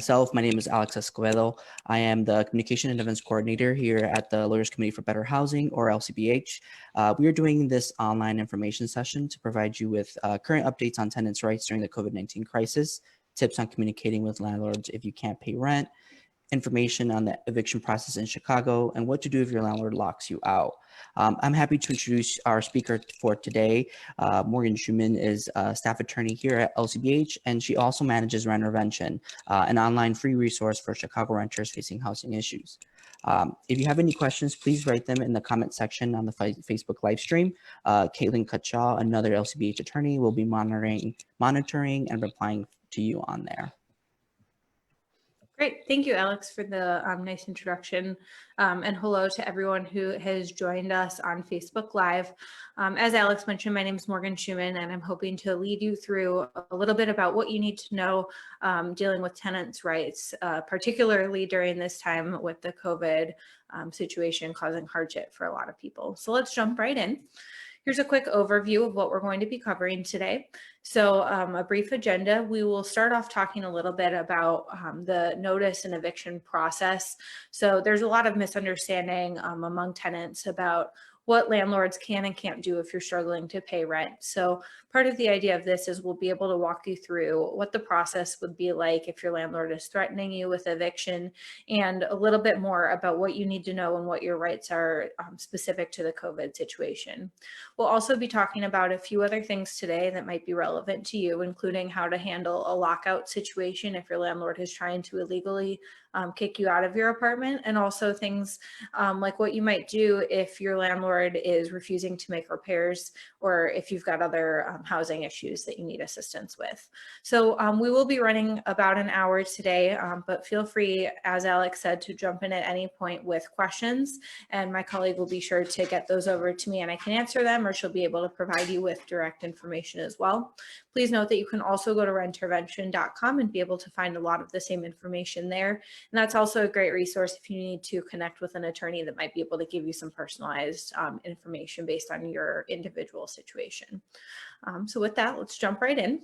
myself. My name is Alex Escobedo. I am the Communication and Events Coordinator here at the Lawyers Committee for Better Housing, or LCBH. We are doing this online information session to provide you with current updates on tenants' rights during the COVID-19 crisis, tips on communicating with landlords if you can't pay rent, information on the eviction process in Chicago, and what to do if your landlord locks you out. I'm happy to introduce our speaker for today. Morgan Schumann is a staff attorney here at LCBH, and she also manages Rent-A-Vention, an online free resource for Chicago renters facing housing issues. If you have any questions, please write them in the comment section on the Facebook live stream. Caitlin Cutshaw, another LCBH attorney, will be monitoring and replying to you on there. Great. Thank you, Alex, for the nice introduction. And hello to everyone who has joined us on Facebook Live. As Alex mentioned, my name is Morgan Schumann, and I'm hoping to lead you through a little bit about what you need to know dealing with tenants' rights, particularly during this time with the COVID situation causing hardship for a lot of people. So let's jump right in. Here's a quick overview of what we're going to be covering today. So a brief agenda. We will start off talking a little bit about the notice and eviction process. So there's a lot of misunderstanding among tenants about what landlords can and can't do if you're struggling to pay rent. So part of the idea of this is we'll be able to walk you through what the process would be like if your landlord is threatening you with eviction, and a little bit more about what you need to know and what your rights are specific to the COVID situation. We'll also be talking about a few other things today that might be relevant to you, including how to handle a lockout situation if your landlord is trying to illegally kick you out of your apartment, and also things like what you might do if your landlord is refusing to make repairs, or if you've got other housing issues that you need assistance with. So we will be running about an hour today, but feel free, as Alex said, to jump in at any point with questions, and my colleague will be sure to get those over to me and I can answer them, or she'll be able to provide you with direct information as well. Please note that you can also go to rentervention.com and be able to find a lot of the same information there. And that's also a great resource if you need to connect with an attorney that might be able to give you some personalized information based on your individual situation. So with that, let's jump right in.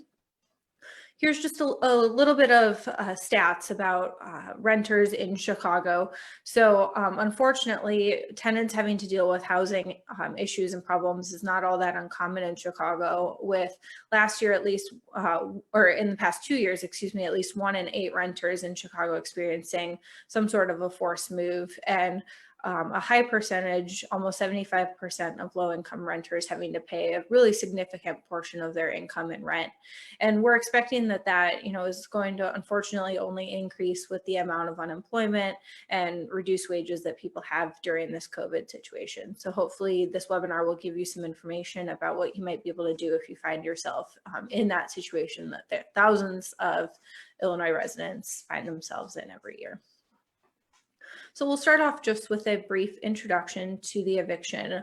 Here's just a little bit of stats about renters in Chicago. So unfortunately, tenants having to deal with housing issues and problems is not all that uncommon in Chicago, with last year at least, or in the past 2 years, excuse me, at least 1 in 8 renters in Chicago experiencing some sort of a forced move, and a high percentage, almost 75% of low-income renters having to pay a really significant portion of their income in rent. And we're expecting that is going to unfortunately only increase with the amount of unemployment and reduced wages that people have during this COVID situation. So hopefully this webinar will give you some information about what you might be able to do if you find yourself in that situation that thousands of Illinois residents find themselves in every year. So we'll start off just with a brief introduction to the eviction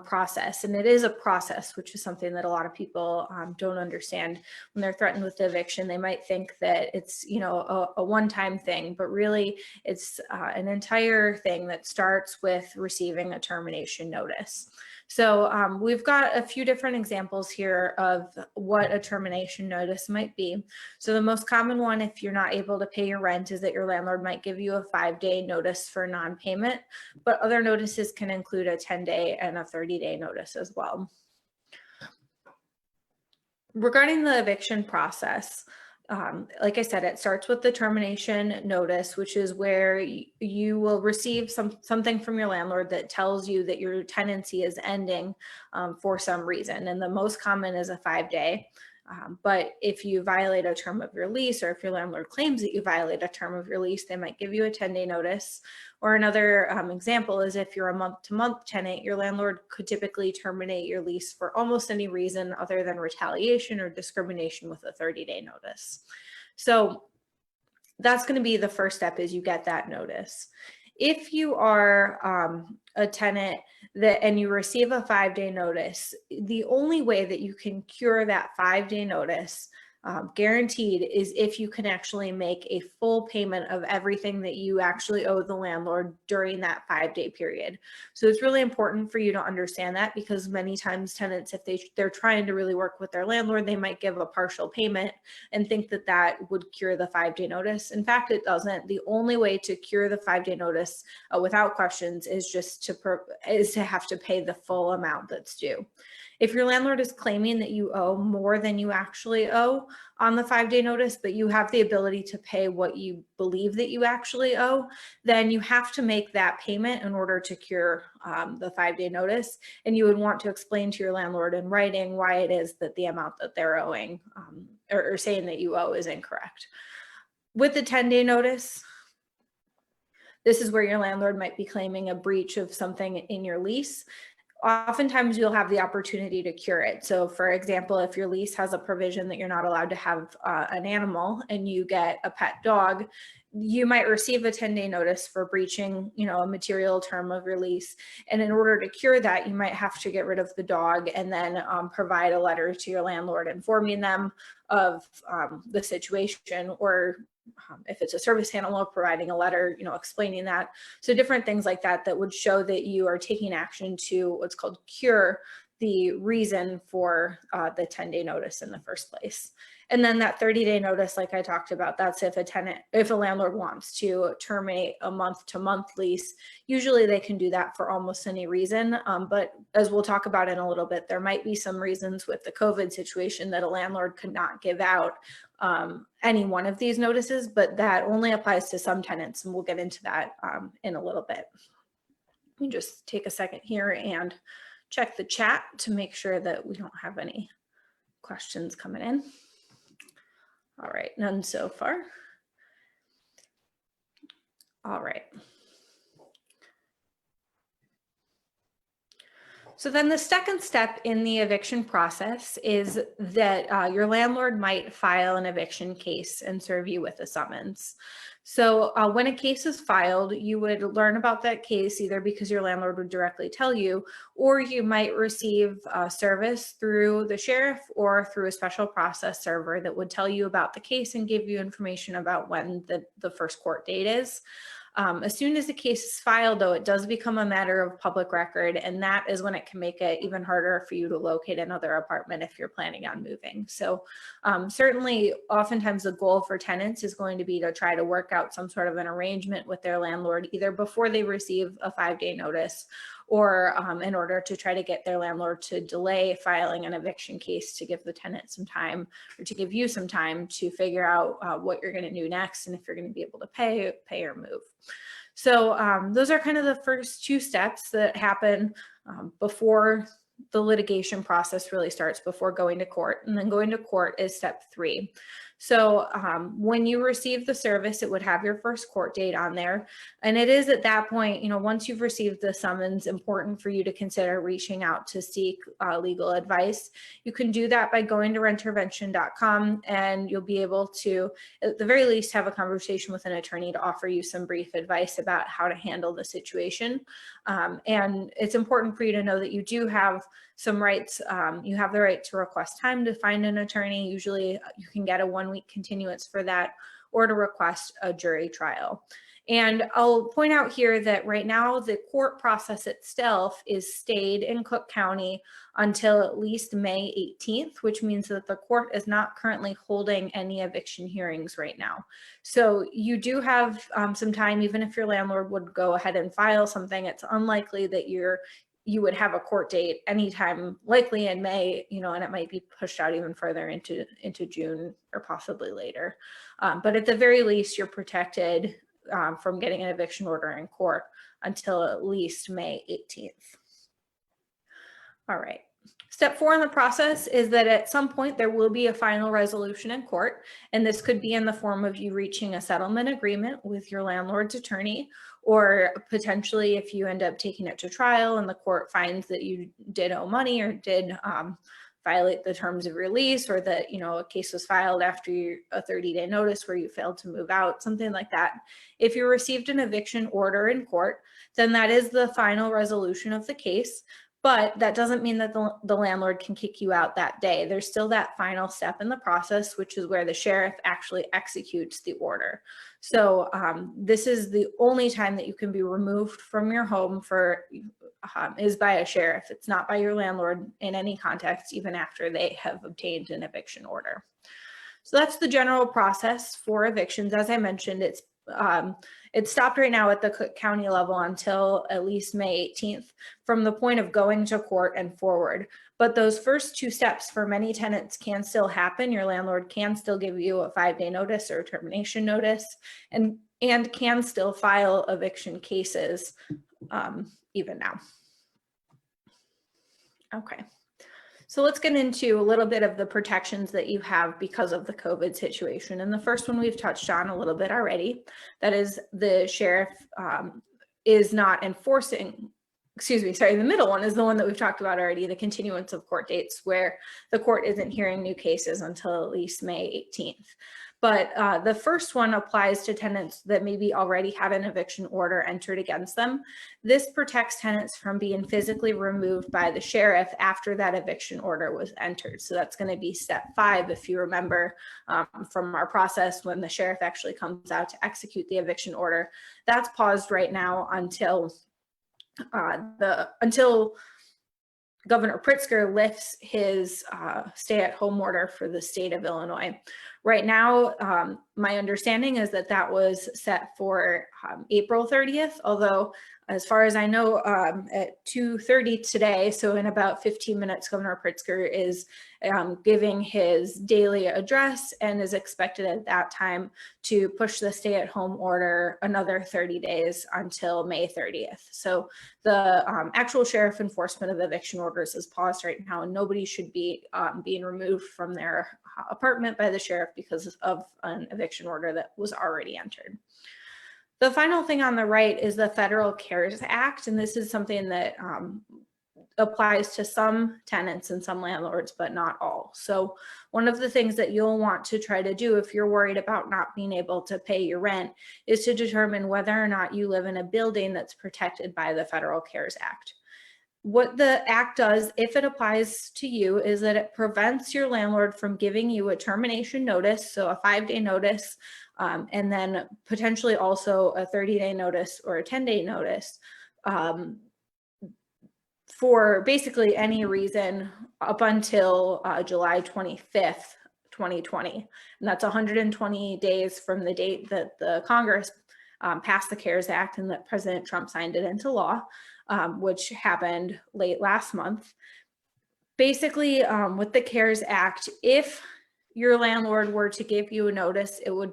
process. And it is a process, which is something that a lot of people don't understand. When they're threatened with eviction, they might think that it's, a one-time thing, but really it's an entire thing that starts with receiving a termination notice. So we've got a few different examples here of what a termination notice might be. So the most common one, if you're not able to pay your rent, is that your landlord might give you a 5-day notice for non-payment, but other notices can include a 10-day and a 30-day notice as well. Regarding the eviction process, like I said, it starts with the termination notice, which is where you will receive something from your landlord that tells you that your tenancy is ending for some reason. And the most common is a 5-day. But if you violate a term of your lease, or if your landlord claims that you violate a term of your lease, they might give you a 10-day notice. Or another example is if you're a month-to-month tenant, your landlord could typically terminate your lease for almost any reason other than retaliation or discrimination with a 30-day notice. So that's going to be the first step, is you get that notice. If you are a tenant and you receive a 5-day notice, the only way that you can cure that 5-day notice Guaranteed is if you can actually make a full payment of everything that you actually owe the landlord during that 5-day period. So it's really important for you to understand that, because many times tenants, if they're trying to really work with their landlord, they might give a partial payment and think that that would cure the 5-day notice. In fact, it doesn't. The only way to cure the 5-day notice without questions is just to have to pay the full amount that's due. If your landlord is claiming that you owe more than you actually owe on the 5-day notice, but you have the ability to pay what you believe that you actually owe, then you have to make that payment in order to cure the 5-day notice. And you would want to explain to your landlord in writing why it is that the amount that they're owing or saying that you owe is incorrect. With the 10-day notice, this is where your landlord might be claiming a breach of something in your lease. Oftentimes you'll have the opportunity to cure it. So for example, if your lease has a provision that you're not allowed to have an animal and you get a pet dog, you might receive a 10-day notice for breaching, a material term of your lease. And in order to cure that, you might have to get rid of the dog and then provide a letter to your landlord informing them of the situation, or if it's a service animal, providing a letter, explaining that. So different things like that would show that you are taking action to what's called cure the reason for the 10-day notice in the first place. And then that 30-day notice, like I talked about, that's if a landlord wants to terminate a month-to-month lease. Usually they can do that for almost any reason. But as we'll talk about in a little bit, there might be some reasons with the COVID situation that a landlord could not give out any one of these notices, but that only applies to some tenants. And we'll get into that in a little bit. Let me just take a second here and check the chat to make sure that we don't have any questions coming in. All right, none so far. All right. So then the second step in the eviction process is that your landlord might file an eviction case and serve you with a summons. So when a case is filed, you would learn about that case either because your landlord would directly tell you, or you might receive service through the sheriff or through a special process server that would tell you about the case and give you information about when the first court date is. As soon as the case is filed, though, it does become a matter of public record, and that is when it can make it even harder for you to locate another apartment if you're planning on moving. So certainly, oftentimes the goal for tenants is going to be to try to work out some sort of an arrangement with their landlord, either before they receive a 5-day notice or in order to try to get their landlord to delay filing an eviction case to give the tenant some time, or to give you some time to figure out what you're going to do next and if you're going to be able to pay or move. So those are kind of the first two steps that happen before the litigation process really starts, before going to court. And then going to court is step 3. So when you receive the service, it would have your first court date on there. And it is at that point, once you've received the summons, important for you to consider reaching out to seek legal advice. You can do that by going to rentervention.com, and you'll be able to, at the very least, have a conversation with an attorney to offer you some brief advice about how to handle the situation. And it's important for you to know that you do have some rights. You have the right to request time to find an attorney. Usually you can get a 1-week continuance for that, or to request a jury trial. And I'll point out here that right now the court process itself is stayed in Cook County until at least May 18th, which means that the court is not currently holding any eviction hearings right now. So you do have some time. Even if your landlord would go ahead and file something, it's unlikely that you would have a court date anytime, likely in May, and it might be pushed out even further into June or possibly later. But at the very least, you're protected from getting an eviction order in court until at least May 18th. All right. Step 4 in the process is that at some point there will be a final resolution in court, and this could be in the form of you reaching a settlement agreement with your landlord's attorney, or potentially if you end up taking it to trial and the court finds that you did owe money or did violate the terms of release, or that a case was filed after a 30-day notice where you failed to move out, something like that. If you received an eviction order in court, then that is the final resolution of the case. But that doesn't mean that the landlord can kick you out that day. There's still that final step in the process, which is where the sheriff actually executes the order. So this is the only time that you can be removed from your home is by a sheriff. It's not by your landlord in any context, even after they have obtained an eviction order. So that's the general process for evictions. As I mentioned, it's stopped right now at the Cook County level until at least May 18th from the point of going to court and forward. But those first two steps for many tenants can still happen. Your landlord can still give you a 5-day notice or termination notice and can still file eviction cases even now. Okay. So let's get into a little bit of the protections that you have because of the COVID situation. And the first one we've touched on a little bit already. That is the sheriff is not enforcing, the middle one is the one that we've talked about already, the continuance of court dates, where the court isn't hearing new cases until at least May 18th. But the first one applies to tenants that maybe already had an eviction order entered against them. This protects tenants from being physically removed by the sheriff after that eviction order was entered. So that's going to be step 5, if you remember from our process, when the sheriff actually comes out to execute the eviction order. That's paused right now until Governor Pritzker lifts his stay-at-home order for the state of Illinois. Right now, my understanding is that that was set for April 30th, although as far as I know, at 2:30 today, so in about 15 minutes, Governor Pritzker is giving his daily address and is expected at that time to push the stay-at-home order another 30 days until May 30th. So the actual sheriff enforcement of eviction orders is paused right now, and nobody should be being removed from their apartment by the sheriff because of an eviction order that was already entered. The final thing on the right is the Federal CARES Act, and this is something that applies to some tenants and some landlords, but not all. So one of the things that you'll want to try to do if you're worried about not being able to pay your rent is to determine whether or not you live in a building that's protected by the Federal CARES Act. What the act does, if it applies to you, is that it prevents your landlord from giving you a termination notice, so a 5-day notice, and then potentially also a 30-day notice or a 10-day notice for basically any reason up until July 25th, 2020. And that's 120 days from the date that the Congress passed the CARES Act and that President Trump signed it into law. Which happened late last month. Basically, with the CARES Act, if your landlord were to give you a notice, it would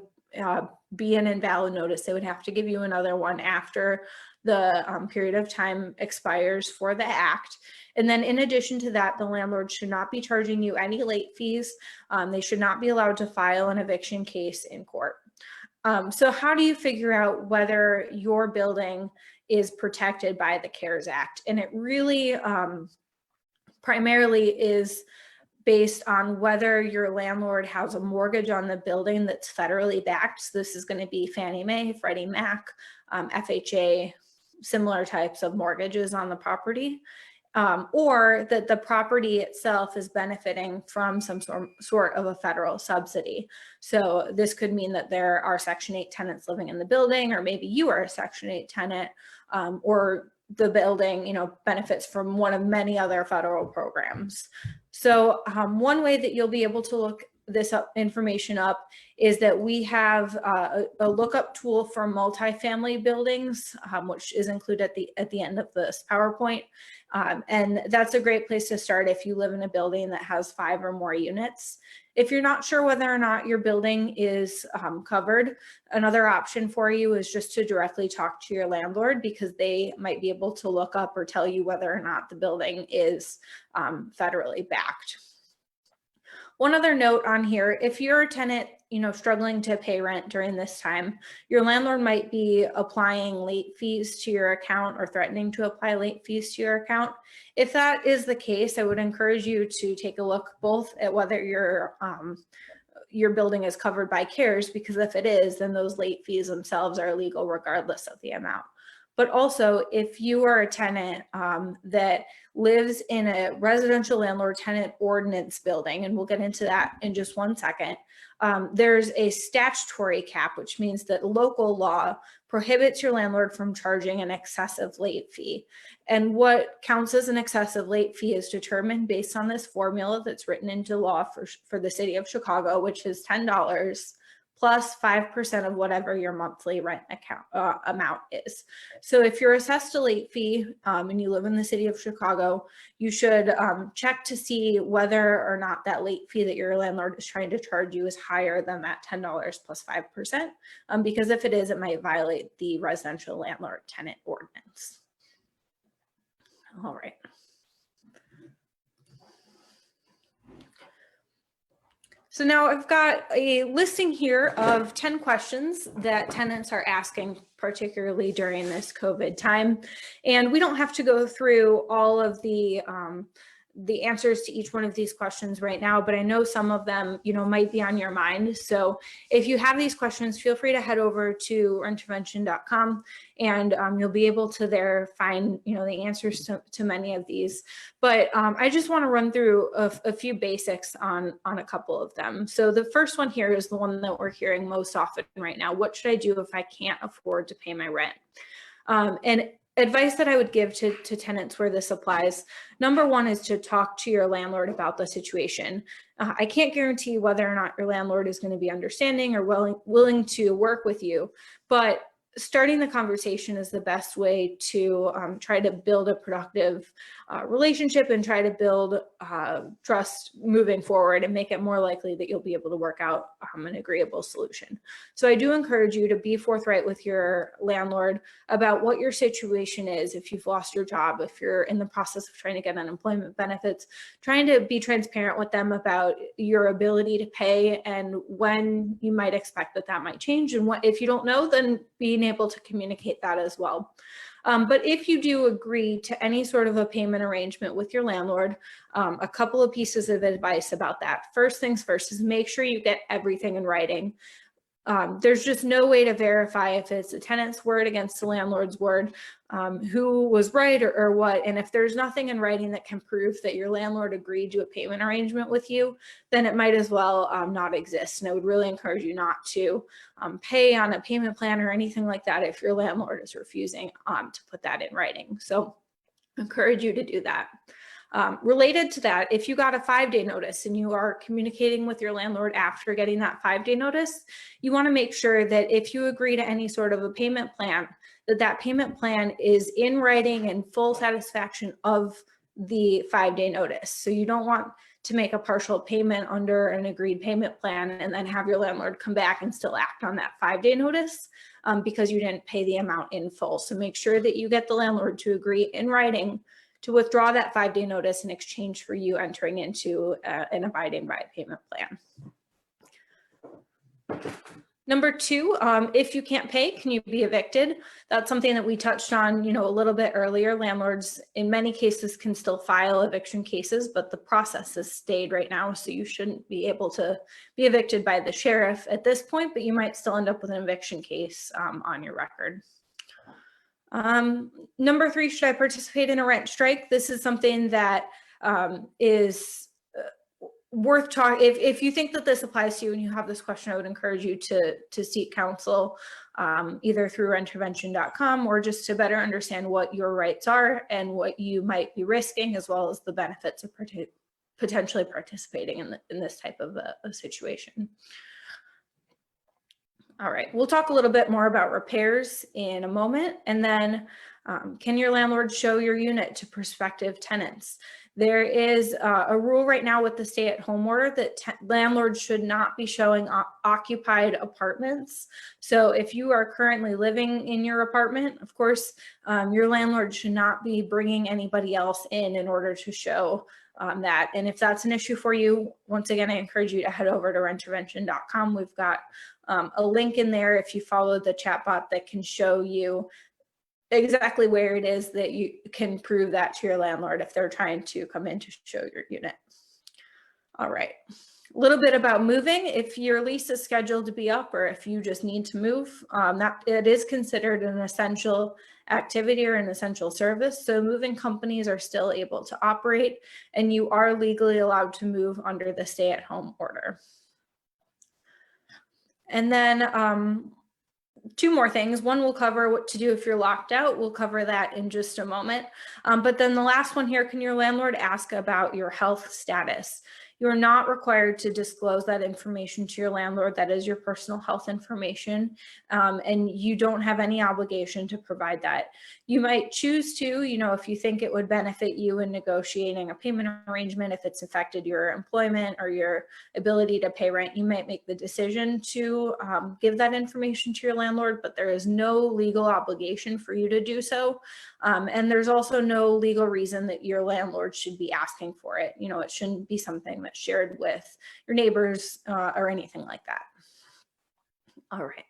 be an invalid notice. They would have to give you another one after the period of time expires for the act. And then in addition to that, the landlord should not be charging you any late fees. They should not be allowed to file an eviction case in court. So how do you figure out whether your building is protected by the CARES Act? And it really primarily is based on whether your landlord has a mortgage on the building that's federally backed. So this is going to be Fannie Mae, Freddie Mac, FHA, similar types of mortgages on the property. Or that the property itself is benefiting from some sort of a federal subsidy. So this could mean that there are Section 8 tenants living in the building, or maybe you are a Section 8 tenant, or the building, benefits from one of many other federal programs. So one way that you'll be able to look this information up is that we have a lookup tool for multifamily buildings, which is included at the end of this PowerPoint. And that's a great place to start if you live in a building that has 5 or more units. If you're not sure whether or not your building is covered, another option for you is just to directly talk to your landlord, because they might be able to look up or tell you whether or not the building is federally backed. One other note on here, if you're a tenant, struggling to pay rent during this time, your landlord might be applying late fees to your account or threatening to apply late fees to your account. If that is the case, I would encourage you to take a look both at whether your building is covered by CARES, because if it is, then those late fees themselves are illegal regardless of the amount. But also, if you are a tenant that lives in a residential landlord-tenant ordinance building, and we'll get into that in just one second, there's a statutory cap, which means that local law prohibits your landlord from charging an excessive late fee. And what counts as an excessive late fee is determined based on this formula that's written into law for the city of Chicago, which is $10 plus 5% of whatever your monthly rent amount is. So if you're assessed a late fee and you live in the city of Chicago, you should check to see whether or not that late fee that your landlord is trying to charge you is higher than that $10 plus 5%, because if it is, it might violate the residential landlord tenant ordinance. All right. So now I've got a listing here of 10 questions that tenants are asking, particularly during this COVID time. And we don't have to go through all of the answers to each one of these questions right now, but I know some of them, might be on your mind. So if you have these questions, feel free to head over to intervention.com and you'll be able to there find, the answers to many of these. But I just want to run through a few basics on a couple of them. So the first one here is the one that we're hearing most often right now. What should I do if I can't afford to pay my rent? And advice that I would give to tenants where this applies, number one is to talk to your landlord about the situation. I can't guarantee whether or not your landlord is going to be understanding or willing to work with you, but starting the conversation is the best way to try to build a productive relationship and try to build trust moving forward and make it more likely that you'll be able to work out an agreeable solution. So I do encourage you to be forthright with your landlord about what your situation is. If you've lost your job, if you're in the process of trying to get unemployment benefits, trying to be transparent with them about your ability to pay and when you might expect that might change. And if you don't know, then being able to communicate that as well. But if you do agree to any sort of a payment arrangement with your landlord, a couple of pieces of advice about that. First things first is make sure you get everything in writing. There's just no way to verify if it's a tenant's word against the landlord's word, who was right or what. And if there's nothing in writing that can prove that your landlord agreed to a payment arrangement with you, then it might as well not exist. And I would really encourage you not to pay on a payment plan or anything like that if your landlord is refusing to put that in writing. So I encourage you to do that. Related to that, if you got a 5-day notice and you are communicating with your landlord after getting that 5-day notice, you want to make sure that if you agree to any sort of a payment plan, that payment plan is in writing and full satisfaction of the 5-day notice. So you don't want to make a partial payment under an agreed payment plan and then have your landlord come back and still act on that 5-day notice because you didn't pay the amount in full. So make sure that you get the landlord to agree in writing to withdraw that 5-day notice in exchange for you entering into an abiding by payment plan. Number two, if you can't pay, can you be evicted? That's something that we touched on, a little bit earlier. Landlords, in many cases, can still file eviction cases, but the process has stayed right now, so you shouldn't be able to be evicted by the sheriff at this point, but you might still end up with an eviction case on your record. Number three, should I participate in a rent strike? This is something that is worth talking. If you think that this applies to you and you have this question, I would encourage you to seek counsel either through intervention.com or just to better understand what your rights are and what you might be risking, as well as the benefits of potentially participating in this type of a situation. All right, we'll talk a little bit more about repairs in a moment. And then can your landlord show your unit to prospective tenants? There is a rule right now with the stay-at-home order that landlords should not be showing occupied apartments. So if you are currently living in your apartment, of course, your landlord should not be bringing anybody else in order to show that. And if that's an issue for you, once again, I encourage you to head over to intervention.com. We've got a link in there if you follow the chatbot that can show you exactly where it is that you can prove that to your landlord if they're trying to come in to show your unit. All right. A little bit about moving. If your lease is scheduled to be up or if you just need to move, that it is considered an essential activity or an essential service. So moving companies are still able to operate, and you are legally allowed to move under the stay-at-home order. And then two more things. One will cover what to do if you're locked out. We'll cover that in just a moment. But then the last one here, can your landlord ask about your health status? You're not required to disclose that information to your landlord. That is your personal health information, and you don't have any obligation to provide that. You might choose to, if you think it would benefit you in negotiating a payment arrangement, if it's affected your employment or your ability to pay rent, you might make the decision to give that information to your landlord, but there is no legal obligation for you to do so. And there's also no legal reason that your landlord should be asking for it. It shouldn't be something that's shared with your neighbors or anything like that. All right.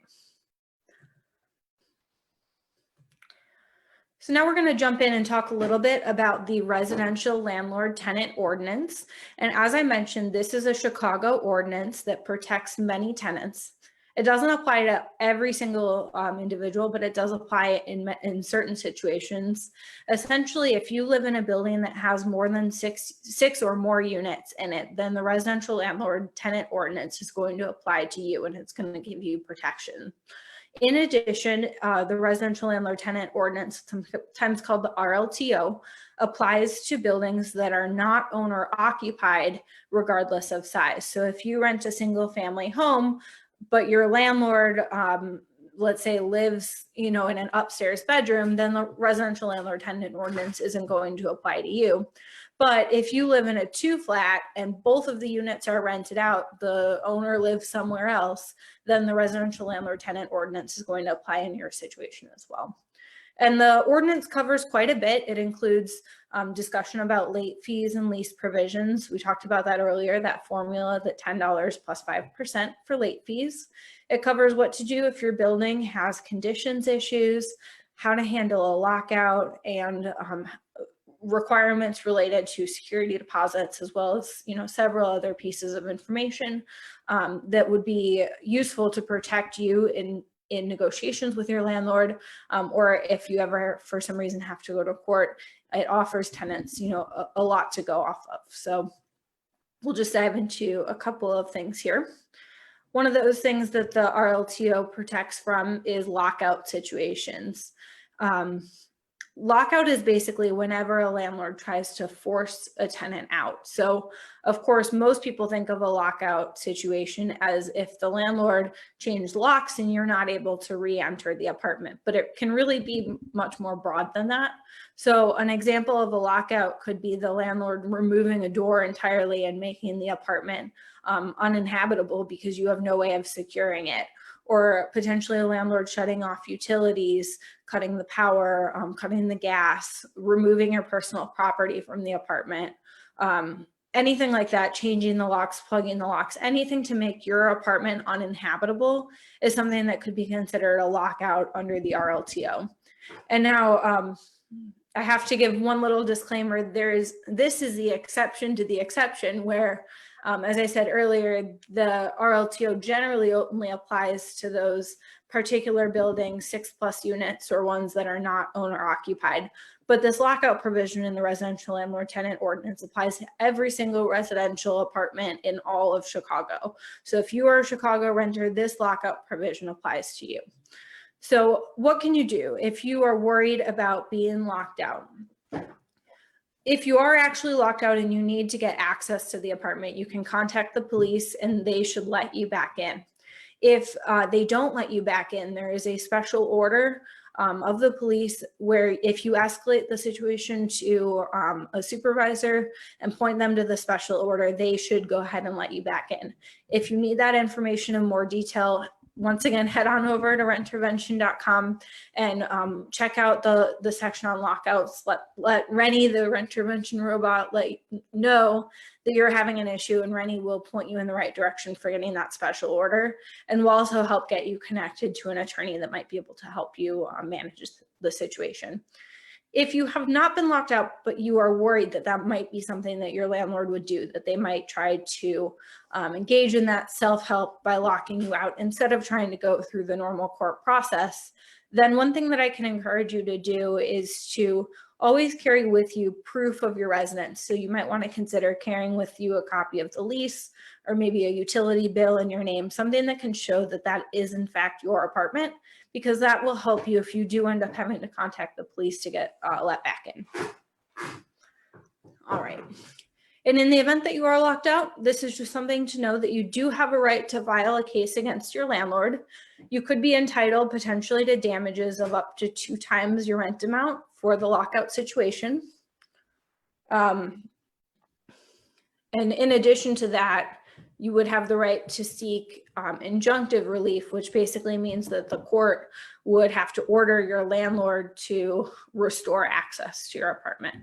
So now we're going to jump in and talk a little bit about the residential landlord tenant ordinance. And as I mentioned, this is a Chicago ordinance that protects many tenants. It doesn't apply to every single individual, but it does apply in certain situations. Essentially, if you live in a building that has more than six or more units in it, then the residential landlord tenant ordinance is going to apply to you, and it's going to give you protection. In addition, the residential landlord tenant ordinance, sometimes called the RLTO, applies to buildings that are not owner occupied regardless of size. So if you rent a single family home, but your landlord, let's say, lives, in an upstairs bedroom, then the residential landlord tenant ordinance isn't going to apply to you. But if you live in a 2-flat and both of the units are rented out, the owner lives somewhere else, then the residential landlord tenant ordinance is going to apply in your situation as well. And the ordinance covers quite a bit. It includes discussion about late fees and lease provisions. We talked about that earlier, that formula, that $10 plus 5% for late fees. It covers what to do if your building has conditions issues, how to handle a lockout, and requirements related to security deposits, as well as several other pieces of information that would be useful to protect you in negotiations with your landlord, or if you ever for some reason have to go to court. It offers tenants a lot to go off of. So we'll just dive into a couple of things here. One of those things that the RLTO protects from is lockout situations. Lockout is basically whenever a landlord tries to force a tenant out. So, of course, most people think of a lockout situation as if the landlord changed locks and you're not able to re-enter the apartment, but it can really be much more broad than that. So an example of a lockout could be the landlord removing a door entirely and making the apartment uninhabitable because you have no way of securing it. Or potentially a landlord shutting off utilities, cutting the power, cutting the gas, removing your personal property from the apartment, anything like that, changing the locks, plugging the locks, anything to make your apartment uninhabitable is something that could be considered a lockout under the RLTO. And now I have to give one little disclaimer. This is the exception to the exception where, as I said earlier, the RLTO generally only applies to those particular buildings, 6+ units, or ones that are not owner occupied. But this lockout provision in the residential landlord tenant ordinance applies to every single residential apartment in all of Chicago. So if you are a Chicago renter, this lockout provision applies to you. So what can you do if you are worried about being locked out? If you are actually locked out and you need to get access to the apartment, you can contact the police and they should let you back in. If they don't let you back in, there is a special order of the police where if you escalate the situation to a supervisor and point them to the special order, they should go ahead and let you back in. If you need that information in more detail, once again, head on over to rentervention.com and check out the section on lockouts. Let Rennie, the Rentervention robot, let you know that you're having an issue, and Rennie will point you in the right direction for getting that special order, and will also help get you connected to an attorney that might be able to help you manage the situation. If you have not been locked out, but you are worried that that might be something that your landlord would do, that they might try to engage in that self-help by locking you out instead of trying to go through the normal court process, then one thing that I can encourage you to do is to always carry with you proof of your residence. So you might want to consider carrying with you a copy of the lease or maybe a utility bill in your name, something that can show that that is in fact your apartment, because that will help you if you do end up having to contact the police to get let back in. All right. And in the event that you are locked out, this is just something to know that you do have a right to file a case against your landlord. You could be entitled potentially to damages of up to 2 times your rent amount for the lockout situation. And in addition to that, you would have the right to seek injunctive relief, which basically means that the court would have to order your landlord to restore access to your apartment.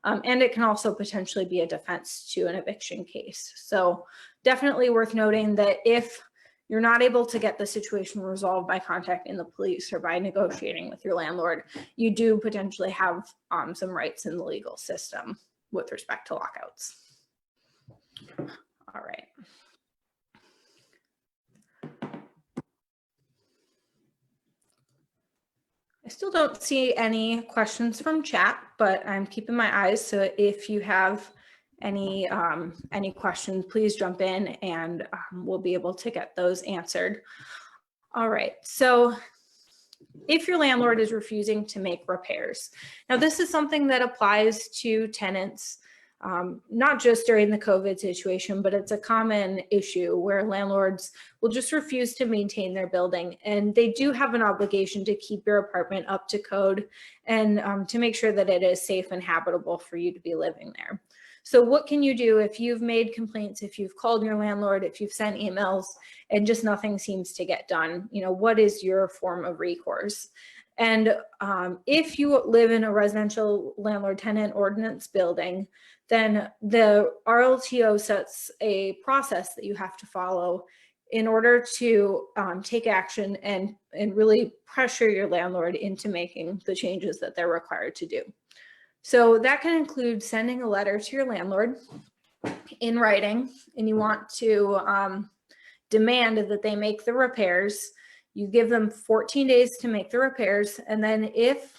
And it can also potentially be a defense to an eviction case. So definitely worth noting that if you're not able to get the situation resolved by contacting the police or by negotiating with your landlord, you do potentially have some rights in the legal system with respect to lockouts. All right. I still don't see any questions from chat, but I'm keeping my eyes. So if you have any questions, please jump in and we'll be able to get those answered. All right. So if your landlord is refusing to make repairs, now this is something that applies to tenants, not just during the COVID situation, but it's a common issue where landlords will just refuse to maintain their building. And they do have an obligation to keep your apartment up to code and to make sure that it is safe and habitable for you to be living there. So what can you do if you've made complaints, if you've called your landlord, if you've sent emails and just nothing seems to get done? You know, what is your form of recourse? And if you live in a residential landlord-tenant ordinance building, then the RLTO sets a process that you have to follow in order to take action and really pressure your landlord into making the changes that they're required to do. So that can include sending a letter to your landlord in writing, and you want to demand that they make the repairs. You give them 14 days to make the repairs, and then if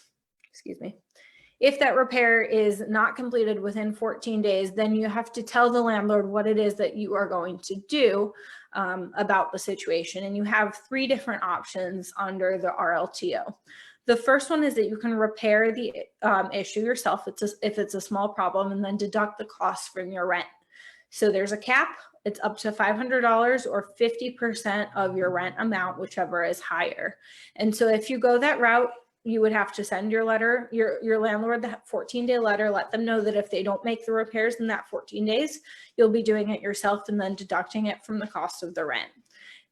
that repair is not completed within 14 days, then you have to tell the landlord what it is that you are going to do about the situation. And you have 3 different options under the RLTO. The first one is that you can repair the issue yourself if it's a small problem, and then deduct the costs from your rent. So there's a cap. It's up to $500 or 50% of your rent amount, whichever is higher. And so if you go that route, you would have to send your landlord the 14-day letter, let them know that if they don't make the repairs in that 14 days, you'll be doing it yourself and then deducting it from the cost of the rent.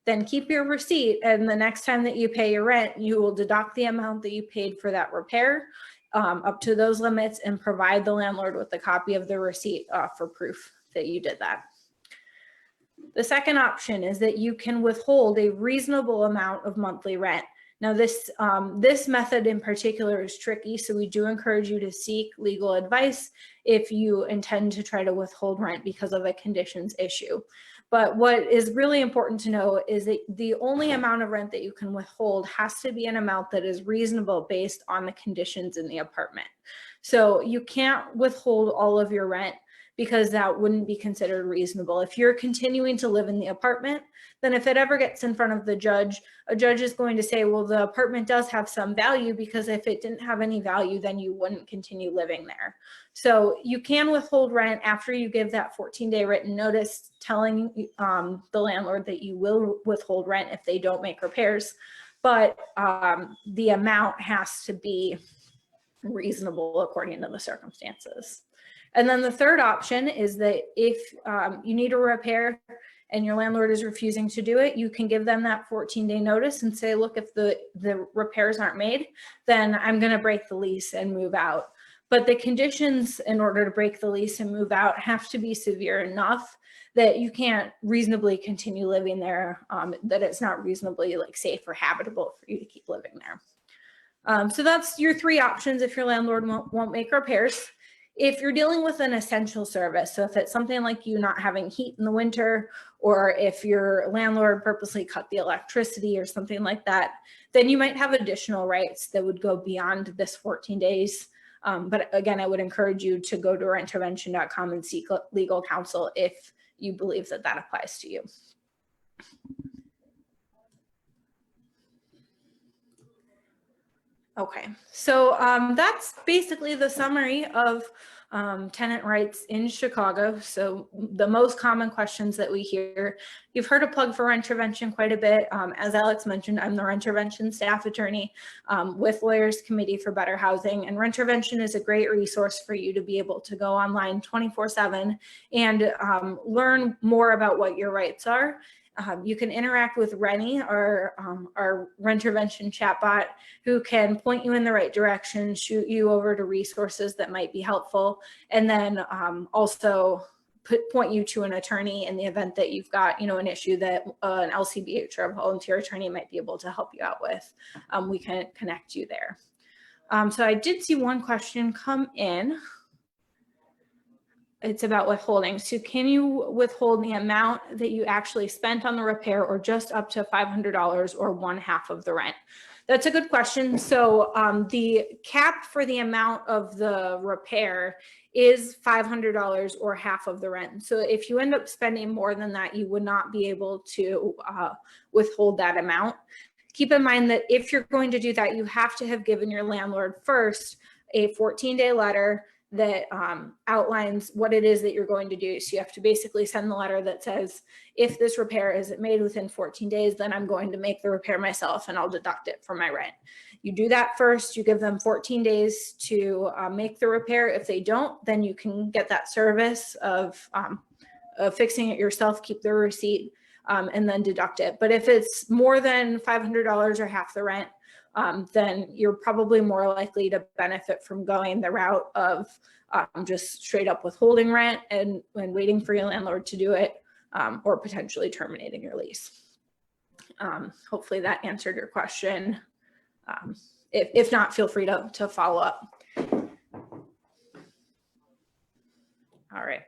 Then keep your receipt, and the next time that you pay your rent, you will deduct the amount that you paid for that repair up to those limits and provide the landlord with a copy of the receipt for proof that you did that. The second option is that you can withhold a reasonable amount of monthly rent. Now this method in particular is tricky, so we do encourage you to seek legal advice if you intend to try to withhold rent because of a conditions issue. But what is really important to know is that the only amount of rent that you can withhold has to be an amount that is reasonable based on the conditions in the apartment. So you can't withhold all of your rent because that wouldn't be considered reasonable. If you're continuing to live in the apartment, then if it ever gets in front of the judge, a judge is going to say, well, the apartment does have some value, because if it didn't have any value, then you wouldn't continue living there. So you can withhold rent after you give that 14-day written notice telling the landlord that you will withhold rent if they don't make repairs, but the amount has to be reasonable according to the circumstances. And then the third option is that if you need a repair and your landlord is refusing to do it, you can give them that 14-day notice and say, look, if the repairs aren't made, then I'm going to break the lease and move out. But the conditions in order to break the lease and move out have to be severe enough that you can't reasonably continue living there, that it's not reasonably safe or habitable for you to keep living there. So that's your three options if your landlord won't make repairs. If you're dealing with an essential service, so if it's something like you not having heat in the winter, or if your landlord purposely cut the electricity or something like that, then you might have additional rights that would go beyond this 14 days. But again, I would encourage you to go to rentervention.com and seek legal counsel if you believe that that applies to you. Okay, so that's basically the summary of tenant rights in Chicago. So the most common questions that we hear, you've heard a plug for Rentervention quite a bit. As Alex mentioned, I'm the Rentervention staff attorney with Lawyers Committee for Better Housing, and Rentervention is a great resource for you to be able to go online 24/7 and learn more about what your rights are. You can interact with Rennie, our Rentervention chatbot, who can point you in the right direction, shoot you over to resources that might be helpful, and then also point you to an attorney in the event that you've got, an issue that an LCBH or a volunteer attorney might be able to help you out with. We can connect you there. So I did see one question come in. It's about withholding. So can you withhold the amount that you actually spent on the repair, or just up to $500 or 1/2 of the rent? That's a good question. So the cap for the amount of the repair is $500 or 1/2 of the rent. So if you end up spending more than that, you would not be able to withhold that amount. Keep in mind that if you're going to do that, you have to have given your landlord first a 14-day letter that outlines what it is that you're going to do. So you have to basically send the letter that says, if this repair isn't made within 14 days, then I'm going to make the repair myself and I'll deduct it from my rent. You do that first, you give them 14 days to make the repair. If they don't, then you can get that service of fixing it yourself, keep the receipt, and then deduct it. But if it's more than $500 or 1/2 the rent, then you're probably more likely to benefit from going the route of just straight up withholding rent and waiting for your landlord to do it, or potentially terminating your lease. Hopefully that answered your question. If not, feel free to follow up. All right,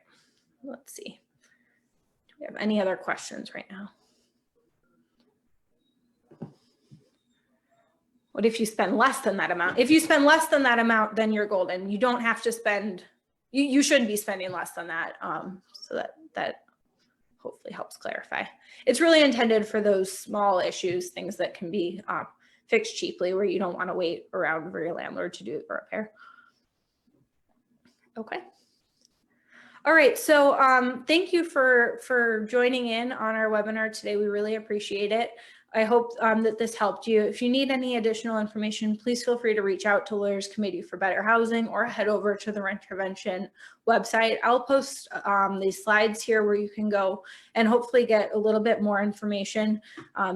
let's see. Do we have any other questions right now? What if you spend less than that amount? If you spend less than that amount, then you're golden. You don't have to spend, you shouldn't be spending less than that. So that hopefully helps clarify. It's really intended for those small issues, things that can be fixed cheaply, where you don't want to wait around for your landlord to do a repair. Okay. All right, so thank you for joining in on our webinar today. We really appreciate it. I hope that this helped you. If you need any additional information, please feel free to reach out to Lawyers Committee for Better Housing or head over to the Rentervention website. I'll post these slides here where you can go and hopefully get a little bit more information.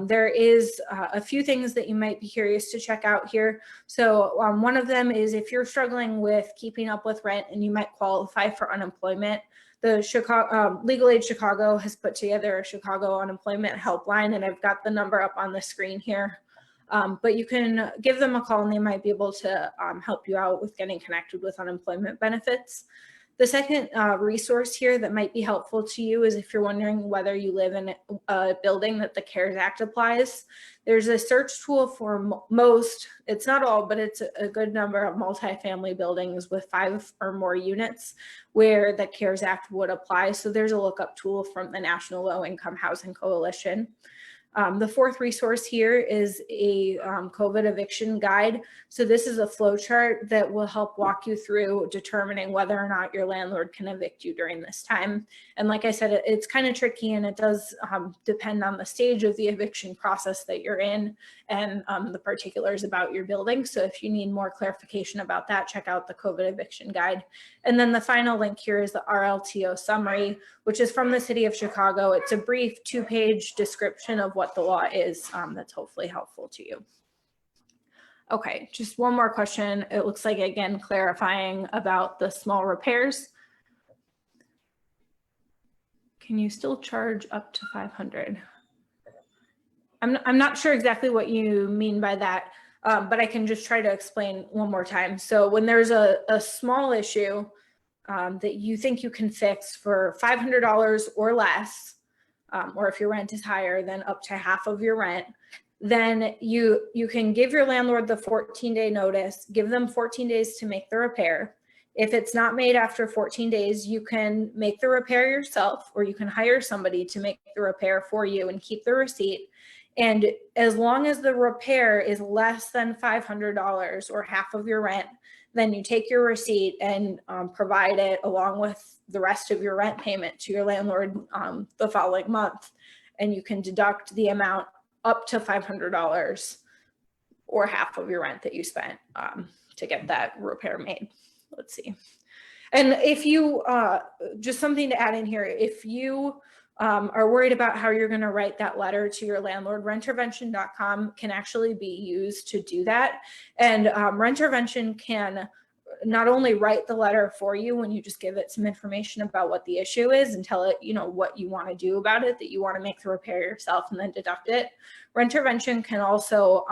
There is a few things that you might be curious to check out here. So one of them is if you're struggling with keeping up with rent and you might qualify for unemployment, the Chicago Legal Aid Chicago has put together a Chicago unemployment helpline, and I've got the number up on the screen here. But you can give them a call and they might be able to help you out with getting connected with unemployment benefits. The second resource here that might be helpful to you is if you're wondering whether you live in a building that the CARES Act applies. There's a search tool for most, it's not all, but it's a good number of multifamily buildings with 5 or more units where the CARES Act would apply. So there's a lookup tool from the National Low Income Housing Coalition. The fourth resource here is a COVID eviction guide. So this is a flow chart that will help walk you through determining whether or not your landlord can evict you during this time. And like I said, it's kind of tricky, and it does depend on the stage of the eviction process that you're in and the particulars about your building. So if you need more clarification about that, check out the COVID eviction guide. And then the final link here is the RLTO summary, which is from the city of Chicago. It's a brief 2-page description of what the law is that's hopefully helpful to you. Okay, just one more question. It looks like, again, clarifying about the small repairs. Can you still charge up to $500? I'm not sure exactly what you mean by that. but I can just try to explain one more time. So when there's a small issue that you think you can fix for $500 or less, or if your rent is higher than up to half of your rent, then you can give your landlord the 14-day notice, give them 14 days to make the repair. If it's not made after 14 days, you can make the repair yourself, or you can hire somebody to make the repair for you and keep the receipt. And as long as the repair is less than $500 or half of your rent, then you take your receipt and provide it along with the rest of your rent payment to your landlord the following month. And you can deduct the amount up to $500 or half of your rent that you spent to get that repair made. Let's see. And if you, just something to add in here, if you are worried about how you're going to write that letter to your landlord, rentervention.com can actually be used to do that. And Rentervention can not only write the letter for you when you just give it some information about what the issue is and tell it, you know, what you want to do about it, that you want to make the repair yourself and then deduct it. Rentervention can also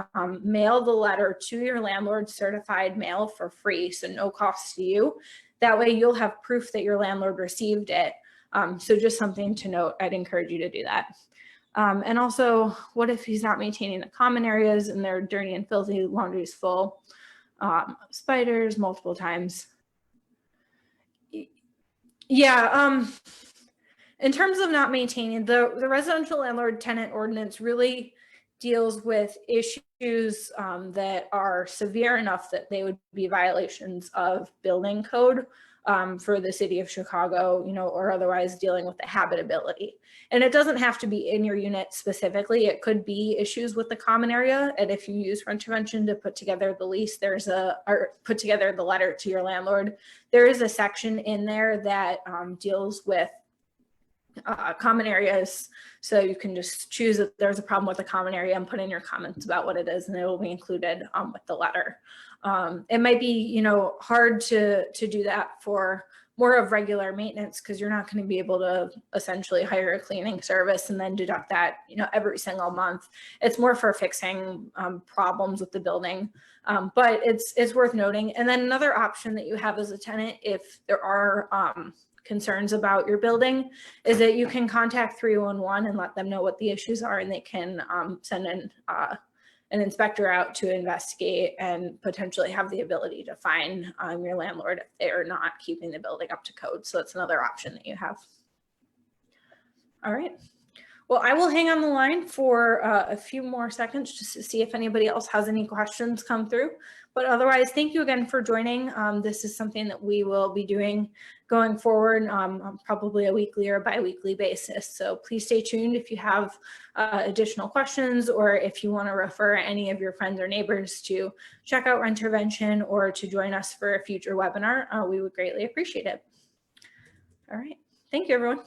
mail the letter to your landlord, certified mail, for free, so no cost to you. That way you'll have proof that your landlord received it. So just something to note. I'd encourage you to do that. And also, what if he's not maintaining the common areas and they're dirty and filthy, laundry's full, spiders multiple times? Yeah, in terms of not maintaining, the residential landlord tenant ordinance really deals with issues that are severe enough that they would be violations of building code for the city of Chicago, you know, or otherwise dealing with the habitability. And it doesn't have to be in your unit specifically. It could be issues with the common area. And if you use Rentervention to put together the lease, or put together the letter to your landlord, there is a section in there that deals with common areas. So you can just choose that there's a problem with the common area and put in your comments about what it is, and it will be included with the letter. It might be, you know, hard to do that for more of regular maintenance, because you're not going to be able to essentially hire a cleaning service and then deduct that, you know, every single month. It's more for fixing problems with the building, but it's worth noting. And then another option that you have as a tenant, if there are concerns about your building, is that you can contact 311 and let them know what the issues are, and they can send an inspector out to investigate and potentially have the ability to fine your landlord if they are not keeping the building up to code. So that's another option that you have. All right. Well, I will hang on the line for a few more seconds just to see if anybody else has any questions come through. But otherwise, thank you again for joining. This is something that we will be doing going forward, on probably a weekly or bi-weekly basis. So please stay tuned if you have additional questions, or if you want to refer any of your friends or neighbors to check out Rentervention or to join us for a future webinar. We would greatly appreciate it. All right. Thank you, everyone.